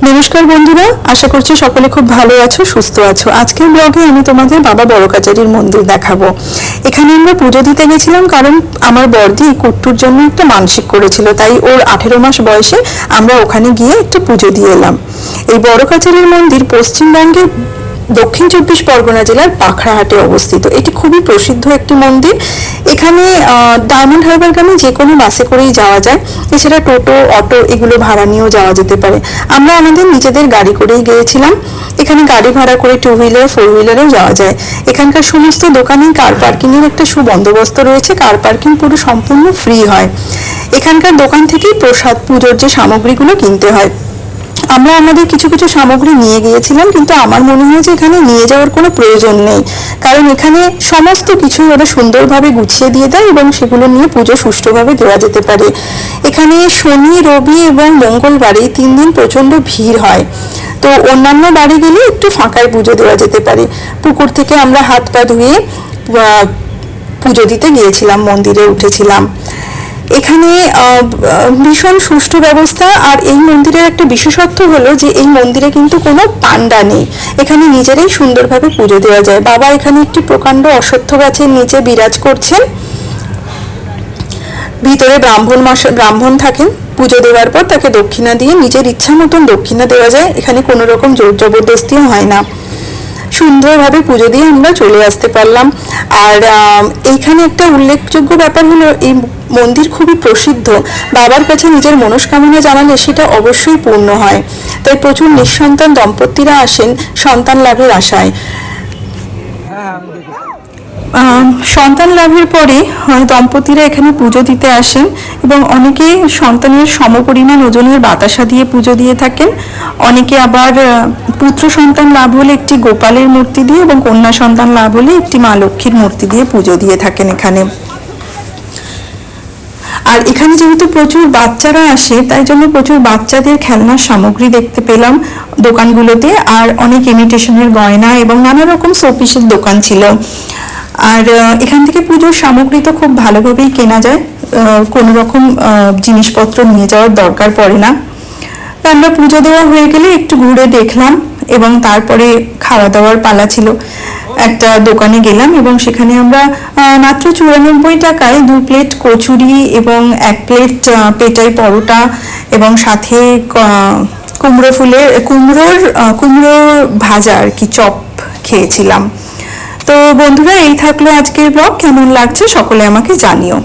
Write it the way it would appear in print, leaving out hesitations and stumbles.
নমস্কার বন্ধুরা, আশা করছি সকলে খুব ভালো আছো, সুস্থ আছো। আজকের ব্লগে আমি তোমাদের বাবা বড় কাচারির মন্দির দেখাবো। এখানে আমরা পুজো দিতে গেছিলাম, কারণ আমার বড়দি কুট্টুর জন্য একটা মানসিক করেছিল, তাই ওর 18 মাস বয়সে আমরা ওখানে গিয়ে একটু পুজো দিয়ে এলাম। এই বড় কাচারির মন্দির পশ্চিমবঙ্গের দক্ষিণ 24 পরগনা জেলার পাখরাহাটে অবস্থিত। এটি খুবই প্রসিদ্ধ একটি মন্দির। এখানে ডায়মন্ড হারবার গ্রামে যে কোনো বাসে করেই যাওয়া যায়, এছাড়া টোটো, অটো এগুলো ভাড়া নিয়েও যাওয়া যেতে পারে। আমরা আমাদের নিজেদের গাড়ি করেই গিয়েছিলাম। এখানে গাড়ি ভাড়া করে 2 হুইলার 4 হুইলারেও যাওয়া যায়। এখানকার সমস্ত দোকানে কার পার্কিংয়ের একটা সুবন্দোবস্ত রয়েছে। কার পার্কিং পুরো সম্পূর্ণ ফ্রি হয়। এখানকার দোকান থেকেই প্রসাদ, পুজোর যে সামগ্রীগুলো কিনতে হয়। আমরা আমাদের কিছু কিছু সামগ্রী নিয়ে গিয়েছিলাম, কিন্তু আমার মনে হয় যে এখানে নিয়ে যাওয়ার কোনো প্রয়োজন নেই, কারণ এখানে সমস্ত কিছু ওরা সুন্দরভাবে গুছিয়ে দিয়ে দেয় এবং সেগুলো নিয়ে পুজো সুষ্ঠুভাবে দেওয়া যেতে পারে। এখানে শনি, রবি এবং মঙ্গলবার এই 3 দিন প্রচণ্ড ভিড় হয়। তো অন্যান্য বাড়ি গেলে একটু ফাঁকায় পুজো দেওয়া যেতে পারে। পুকুর থেকে আমরা হাত পা ধুয়ে পুজো দিতে গিয়েছিলাম, মন্দিরে উঠেছিলাম। এখানে ভীষণ সুষ্ঠু ব্যবস্থা। আর এই মন্দিরের একটা বিশেষত্ব হলো যে এই মন্দিরে কিন্তু কোনো পান্ডা নেই। এখানে নিজেরাই সুন্দরভাবে পুজো দেওয়া যায়। বাবা এখানে একটি প্রকাণ্ড অশ্বত্থ গাছের নিচে বিরাজ করছেন। ভিতরে ব্রাহ্মণ থাকেন। পুজো দেওয়ার পর তাকে দক্ষিণা দিয়ে নিজের ইচ্ছা মতন দক্ষিণা দেওয়া যায়। এখানে কোনো রকম জোর জবরদস্তিও হয় না। সুন্দরভাবে পুজো দিয়ে আমরা চলে আসতে পারলাম। আর এইখানে একটা উল্লেখযোগ্য ব্যাপার হলো, এই মন্দির খুবই প্রসিদ্ধ। বাবার কাছে নিজের মনস্কামনা জানালে সেটা অবশ্যই পূর্ণ হয়। তাই প্রচুর নিঃসন্তান দম্পতিরা আসেন সন্তান লাভের আশায়। সন্তান লাভের পরে দম্পতিরা এখানে পুজো দিতে আসেন এবং অনেকে সন্তানের সমপরিমাণ ওজনের বাতাসা দিয়ে পুজো দিয়ে থাকেন। অনেকে আবার পুত্র সন্তান লাভ হলে একটি গোপালের মূর্তি দিয়ে এবং কন্যা সন্তান লাভ হলে একটি মা লক্ষ্মীর মূর্তি দিয়ে পুজো দিয়ে থাকেন এখানে। আর এখানে যেহেতু প্রচুর বাচ্চারা আসে, তাই জন্য প্রচুর বাচ্চাদের খেলনার সামগ্রী দেখতে পেলাম দোকানগুলোতে। আর অনেক ইমিটেশনের গয়না এবং নানা রকম শোপিসের দোকান ছিল। আর এখান থেকে পুজোর সামগ্রী তো খুব ভালোভাবেই কেনা যায়, কোনো রকম জিনিসপত্র নিয়ে যাওয়ার দরকার পড়ে না। আমরা পুজো দেওয়া হয়ে গেলে একটু ঘুরে দেখলাম এবং তারপরে খাওয়া দাওয়ার পালা ছিল। একটা দোকানে গেলাম এবং সেখানে আমরা মাত্র 94 টাকায় 2 প্লেট কচুরি এবং 1 প্লেট পেটাই পরোটা এবং সাথে কুমড়োর ভাজা আর কি, চপ খেয়েছিলাম। তো বন্ধুরা, এই থাকলো আজকের ব্লগ। কেমন লাগছে সকলে আমাকে জানিও।